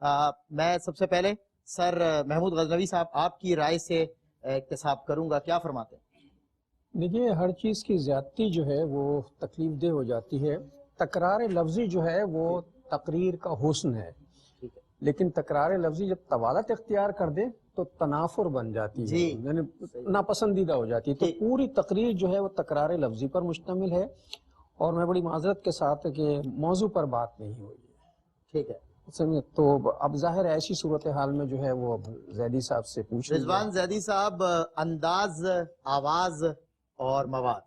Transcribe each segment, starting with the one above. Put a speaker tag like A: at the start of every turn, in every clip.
A: میں سب سے پہلے سر محمود غزنوی صاحب آپ کی رائے سے اکتساب کروں گا, کیا فرماتے ہیں؟
B: دیکھیے ہر چیز کی زیادتی جو ہے وہ تکلیف دہ ہو جاتی ہے. تکرار لفظی جو ہے وہ تقریر کا حسن ہے,
A: ٹھیک ہے
B: لیکن تکرار لفظی جب طوالت اختیار کر دے تو تنافر بن جاتی ہے,
A: جی
B: یعنی ناپسندیدہ ہو جاتی ہے. تو
A: ٹھیک.
B: پوری تقریر جو ہے وہ تکرار لفظی پر مشتمل ہے, اور میں بڑی معذرت کے ساتھ کہ موضوع پر بات نہیں ہوئی ہے.
A: ٹھیک ہے.
B: تو اب ظاہر ہے ایسی صورتحال میں جو ہے وہ اب زیدی صاحب سے پوچھ لیجیے.
A: رضوان زیدی صاحب, انداز, آواز اور مواد.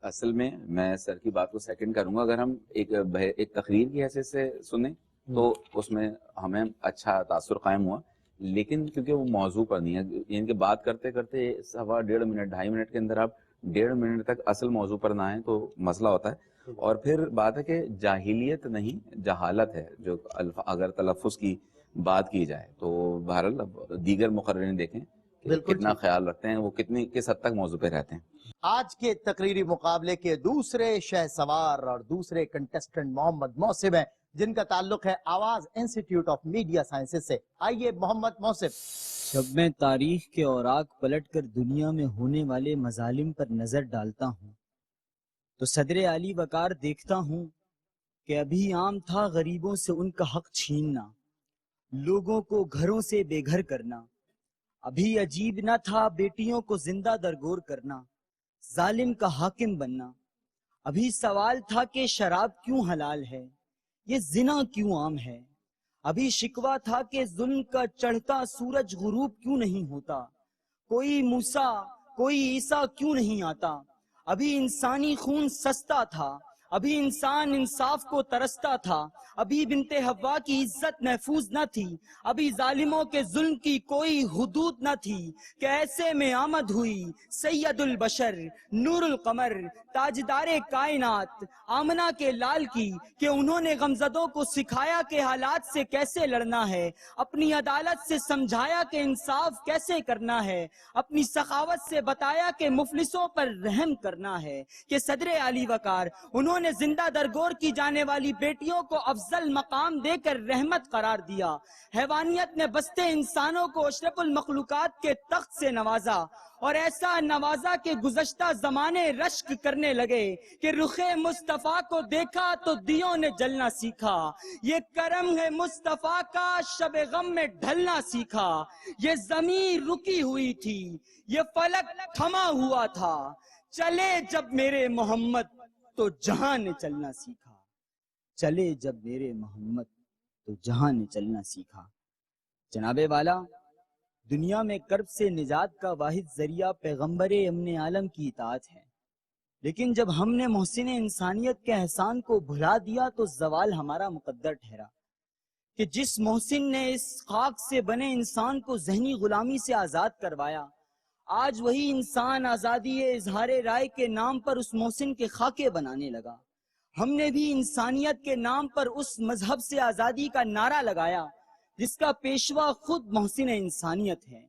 C: اصل میں سر کی بات کو سیکنڈ کروں گا. اگر ہم ایک تقریر کی حیثیت سے سنیں تو اس میں ہمیں اچھا تاثر قائم ہوا, لیکن کیونکہ وہ موضوع پر نہیں ہے, یعنی کہ بات کرتے کرتے 1.5 منٹ 2.5 منٹ کے اندر آپ 1.5 منٹ تک اصل موضوع پر نہ آئیں تو مسئلہ ہوتا ہے. اور پھر بات ہے کہ جاہلیت نہیں جہالت ہے جو اگر تلفظ کی بات کی جائے تو بہرحال دیگر مقررین دیکھیں کہ کتنا خیال رکھتے ہیں, وہ کس حد تک موضوع پہ رہتے ہیں.
A: آج کے تقریری مقابلے کے دوسرے شہ سوار اور دوسرے کنٹسٹنٹ محمد محسب ہیں, جن کا تعلق ہے آواز انسٹیٹیوٹ آف میڈیا سائنسز سے. آئیے محمد محسب.
D: جب میں تاریخ کے اوراق پلٹ کر دنیا میں ہونے والے مظالم پر نظر ڈالتا ہوں تو صدر اعلی وقار دیکھتا ہوں کہ ابھی عام تھا غریبوں سے ان کا حق چھیننا, لوگوں کو گھروں سے بے گھر کرنا. ابھی عجیب نہ تھا بیٹیوں کو زندہ درگور کرنا, ظالم کا حاکم بننا. ابھی سوال تھا کہ شراب کیوں حلال ہے, یہ زنا کیوں عام ہے. ابھی شکوہ تھا کہ ظلم کا چڑھتا سورج غروب کیوں نہیں ہوتا, کوئی موسیٰ کوئی عیسیٰ کیوں نہیں آتا. ابھی انسانی خون سستا تھا, ابھی انسان انصاف کو ترستا تھا. ابھی بنت حوا کی عزت محفوظ نہ تھی, ابھی ظالموں کے ظلم کی کوئی حدود نہ تھی. کہ ایسے میں آمد ہوئی سید البشر نور القمر تاجدار کائنات آمنہ کے لال کی, کہ انہوں نے غمزدوں کو سکھایا کہ حالات سے کیسے لڑنا ہے, اپنی عدالت سے سمجھایا کہ انصاف کیسے کرنا ہے, اپنی سخاوت سے بتایا کہ مفلسوں پر رحم کرنا ہے. کہ صدر اعلی وقار انہوں نے زندہ درگور کی جانے والی بیٹیوں کو افضل مقام دے کر رحمت قرار دیا. حیوانیت نے بستے انسانوں کو اشرف المخلوقات کے تخت سے نوازا, اور ایسا نوازا کہ گزشتہ زمانے رشک کرنے لگے. کہ رخ مصطفیٰ کو دیکھا تو دیوں نے جلنا سیکھا, یہ کرم ہے مصطفیٰ کا شب غم میں ڈھلنا سیکھا. یہ زمین رکی ہوئی تھی یہ فلک تھما ہوا تھا, چلے جب میرے محمد تو جہاں نے چلنا سیکھا. چلے جب میرے محمد تو جہاں نے چلنا سیکھا. جناب والا, دنیا میں کرب سے نجات کا واحد ذریعہ پیغمبر امن عالم کی اطاعت ہے, لیکن جب ہم نے محسن انسانیت کے احسان کو بھلا دیا تو زوال ہمارا مقدر ٹھہرا. کہ جس محسن نے اس خاک سے بنے انسان کو ذہنی غلامی سے آزاد کروایا, آج وہی انسان آزادی اظہار رائے کے نام پر اس محسن کے خاکے بنانے لگا. ہم نے بھی انسانیت کے نام پر اس مذہب سے آزادی کا نعرہ لگایا جس کا پیشوا خود محسن انسانیت ہے.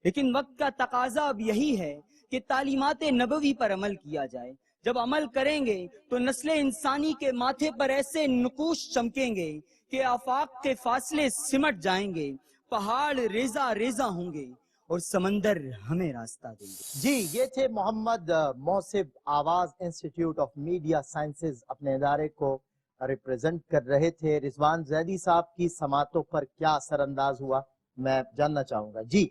D: لیکن وقت کا تقاضا اب یہی ہے کہ تعلیمات نبوی پر عمل کیا جائے. جب عمل کریں گے تو نسل انسانی کے ماتھے پر ایسے نقوش چمکیں گے کہ آفاق کے فاصلے سمٹ جائیں گے, پہاڑ ریزہ ریزہ ہوں گے اور سمندر ہمیں راستہ دیں گے.
A: جی, یہ تھے محمد محسب, آواز انسٹیٹیوٹ آف میڈیا سائنسز اپنے ادارے کو ریپریزنٹ کر رہے تھے. رضوان زیدی صاحب کی سماعتوں پر کیا اثر انداز ہوا, میں جاننا چاہوں گا. جی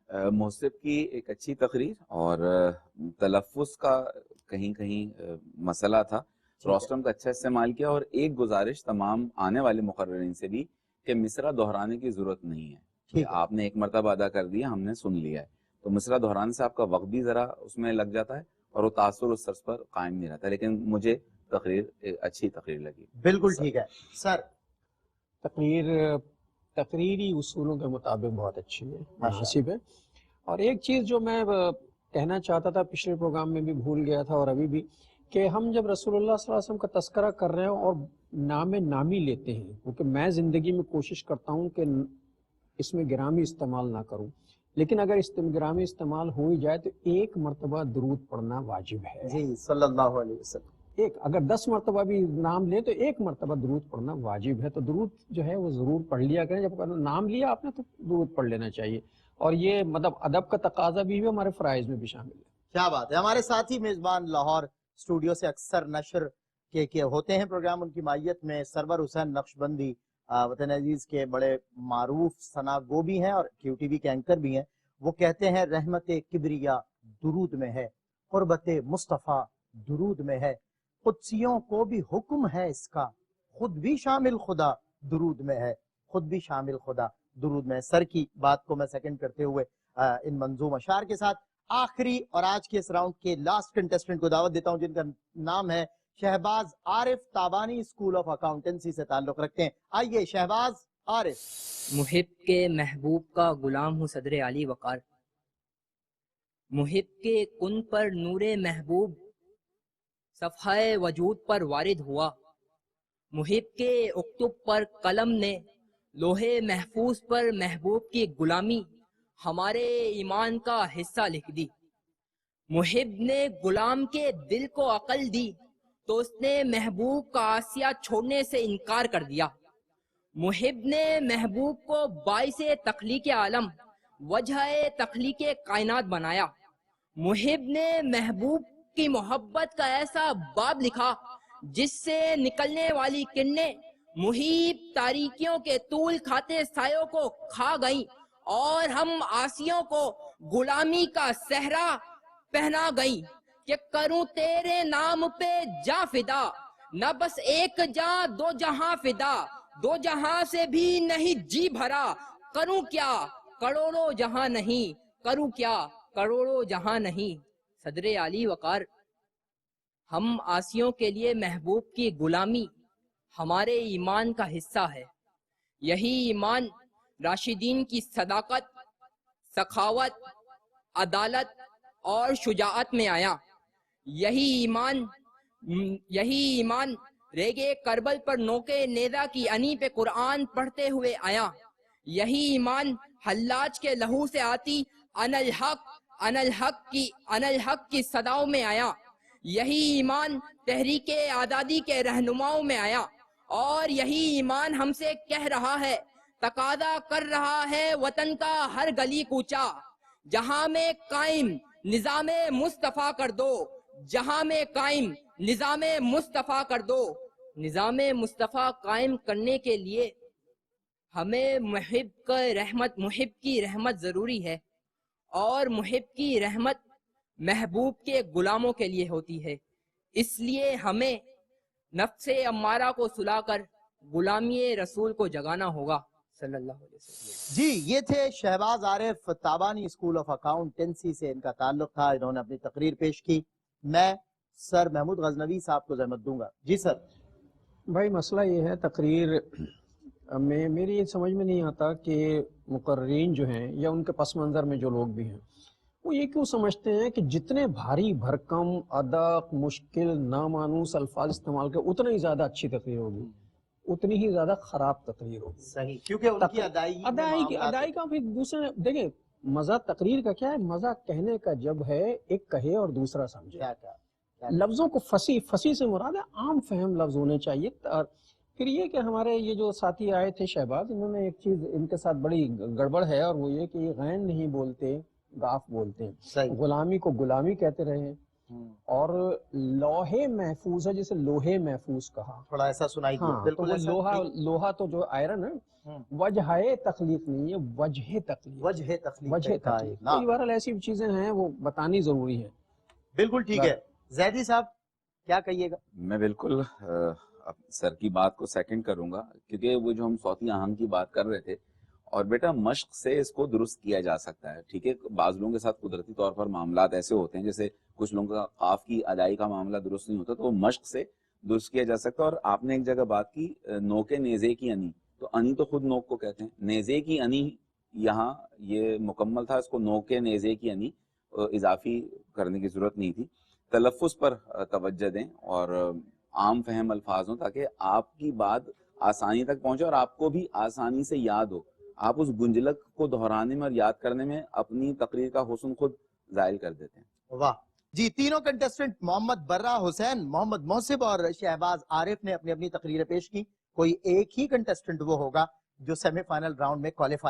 C: محسب کی ایک اچھی تقریر, اور تلفظ کا کہیں کہیں مسئلہ تھا, روسٹم کا اچھا استعمال کیا. اور ایک گزارش تمام آنے والے مقررین سے بھی کہ مصرع دہرانے کی ضرورت نہیں ہے, کہ آپ نے ایک مرتبہ ادا کر دیا, ہم نے سن لیا ہے, تو مصرع دہرانے سے آپ کا وقت بھی ذرا اس میں لگ جاتا ہے اور وہ تاثر اس سرس پر قائم نہیں رہتا. لیکن مجھے تقریر ایک اچھی تقریر لگی.
A: بالکل ٹھیک ہے سر.
B: تقریری اصولوں کے مطابق بہت اچھی ہے, مناسب ہے. اور ایک چیز جو میں کہنا چاہتا تھا, پچھلے پروگرام میں بھی بھول گیا تھا اور ابھی بھی, کہ ہم جب رسول اللہ صلی اللہ علیہ وسلم کا تذکرہ کر رہے ہیں اور نام نامی لیتے ہیں, کیونکہ میں زندگی میں کوشش کرتا ہوں کہ اس میں گرامی استعمال نہ کروں, لیکن اگر گرامی استعمال ہو ہی جائے تو ایک مرتبہ درود پڑھنا واجب ہے.
A: جی صلی اللہ علیہ وسلم.
B: ایک اگر 10 مرتبہ بھی نام لے تو ایک مرتبہ درود پڑھنا واجب ہے. تو درود جو ہے وہ ضرور پڑھ لیا کریں. جب نام لیا آپ نے تو درود پڑھ لینا چاہیے, اور یہ مطلب ادب کا تقاضا بھی ہمارے فرائض میں بھی شامل ہے.
A: کیا بات ہے. ہمارے ساتھی میزبان لاہور اسٹوڈیو سے اکثر نشر کے ہوتے ہیں پروگرام, ان کی مائیت میں سرور حسین نقشبندی وطن عزیز کے بڑے معروف ثنا گو بھی ہیں اور کیو ٹی وی کے اینکر بھی ہیں. وہ کہتے ہیں رحمت کبریا درود میں ہے, قربت مصطفیٰ درود میں ہے, قدسیوں کو بھی حکم ہے اس کا, خود بھی شامل خدا درود میں ہے, خود بھی شامل خدا درود میں ہے. سر کی بات کو میں سیکنڈ کرتے ہوئے ان منظوم اشعار کے ساتھ آخری اور آج کے اس راؤنڈ کے لاسٹ کنٹیسٹنٹ کو دعوت دیتا ہوں, جن کا نام ہے شہباز عارف تابانی, اسکول آف اکاؤنٹنسی سے تعلق رکھتے ہیں. آئیے شہباز عارف.
E: محب کے محبوب کا غلام ہوں صدر علی وقار, محب کے کن پر نور محبوب صفحہ وجود پر وارد ہوا, محب کے اکتب پر قلم نے لوہے محفوظ پر محبوب کی غلامی ہمارے ایمان کا حصہ لکھ دی. محب نے غلام کے دل کو عقل دی تو اس نے محبوب کا آسیہ چھوڑنے سے انکار کر دیا. محب نے محبوب کو باعث تخلیق عالم وجہ تخلیق کائنات بنایا. محب نے محبوب کی محبت کا ایسا باب لکھا جس سے نکلنے والی کرنیں محیط تاریکیوں کے طول کھاتے سایوں کو کھا گئیں اور ہم آسیوں کو غلامی کا صحرا پہنا گئیں کہ کروں تیرے نام پہ جا فدا, نہ بس ایک جاں دو جہاں فدا, دو جہاں سے بھی نہیں جی بھرا, کروں کیا کروڑوں جہاں نہیں, کروں کیا کروڑوں جہاں نہیں. صدر علی وقار, ہم آسیوں کے لیے محبوب کی غلامی ہمارے ایمان کا حصہ ہے. یہی ایمان راشدین کی صداقت, سخاوت, عدالت اور شجاعت میں آیا. یہی ایمان ریگے کربل پر نوکے نیزہ کی انی پہ قرآن پڑھتے ہوئے آیا. یہی ایمان حلاج کے لہو سے آتی ان الحق کی صداؤں میں آیا. یہی ایمان تحریک آزادی کے رہنماؤں میں آیا, اور یہی ایمان ہم سے کہہ رہا ہے, تقاضا کر رہا ہے وطن کا ہر گلی کوچا, جہاں میں قائم نظام مصطفیٰ کر دو, جہاں میں قائم نظام مصطفیٰ کر دو. نظام مصطفیٰ قائم کرنے کے لیے ہمیں محب کی رحمت ضروری ہے, اور محب کی رحمت محبوب کے غلاموں کے لیے ہوتی ہے. اس لیے ہمیں نفس امارہ کو سلا کر غلامی رسول کو جگانا ہوگا صلی اللہ علیہ وسلم.
A: جی یہ تھے شہباز عارف تابانی, اسکول آف اکاؤنٹنسی سے ان کا تعلق تھا. انہوں نے اپنی تقریر پیش کی. میں سر محمود غزنوی صاحب کو زحمت دوں گا. جی سر.
B: بھائی مسئلہ یہ ہے, تقریر میں میری یہ سمجھ میں نہیں آتا کہ مقررین جو ہیں یا ان کے پس منظر میں جو لوگ بھی ہیں وہ یہ کیوں سمجھتے ہیں کہ جتنے بھاری بھرکم ادق مشکل نامانوس الفاظ استعمال کر اتنا ہی زیادہ اچھی تقریر ہوگی, اتنی ہی زیادہ خراب تقریر ہوگی.
A: صحیح, کیونکہ ان کی
B: ادائی کا پھر دوسرے دیکھیں, مزہ تقریر کا کیا ہے, مزہ کہنے کا جب ہے ایک کہے اور دوسرا سمجھے. لفظوں کو فصیح سے مراد ہے عام فہم لفظ ہونے چاہیے. اور پھر یہ کہ ہمارے یہ جو ساتھی آئے تھے شہباز, انہوں نے ایک چیز ان کے ساتھ بڑی گڑبڑ ہے, اور وہ یہ کہ یہ غین نہیں بولتے, گاف بولتے ہیں. غلامی کو غلامی کہتے رہے ہیں, اور لوہے محفوظ ہے جسے لوہے محفوظ کہا,
A: تھوڑا ایسا سنائی دیا.
B: ہاں, تو وہ لوہا تو جو آئرن ہے وجہ تخلیق نہیں ہے, وجہ تخلیق. تو بہرحال ایسی چیزیں ہیں وہ بتانی ضروری ہے.
A: بالکل ٹھیک ہے. زیدی صاحب کیا کہیے گا؟
C: میں بالکل سر کی بات کو سیکنڈ کروں گا, کیونکہ وہ جو ہم صوتی آہنگ کی بات کر رہے تھے, اور بیٹا مشق سے اس کو درست کیا جا سکتا ہے. ٹھیک ہے, بعض لوگوں کے ساتھ قدرتی طور پر معاملات ایسے ہوتے ہیں, جیسے کچھ لوگوں کا قاف کی ادائی کا معاملہ درست نہیں ہوتا, تو وہ مشق سے درست کیا جا سکتا ہے. اور آپ نے ایک جگہ بات کی نوکے نیزے کی انی, تو انی تو خود نوک کو کہتے ہیں, نیزے کی انی یہاں یہ مکمل تھا, اس کو نوکے نیزے کی انی اضافی کرنے کی ضرورت نہیں تھی. تلفظ پر توجہ دیں اور عام فہم الفاظ ہوں, تاکہ آپ کی بات آسانی تک پہنچے اور آپ کو بھی آسانی سے یاد ہو. آپ اس گنجلک کو دہرانے میں اور یاد کرنے میں اپنی تقریر کا حسن خود ظاہر کر دیتے ہیں.
A: واہ, جی تینوں کنٹestant محمد برہ حسین, محمد موصف اور شہباز عارف نے اپنی اپنی تقریریں پیش کی. کوئی ایک ہی کنٹestant وہ ہوگا جو سیمی فائنل راؤنڈ میں کوالیفائی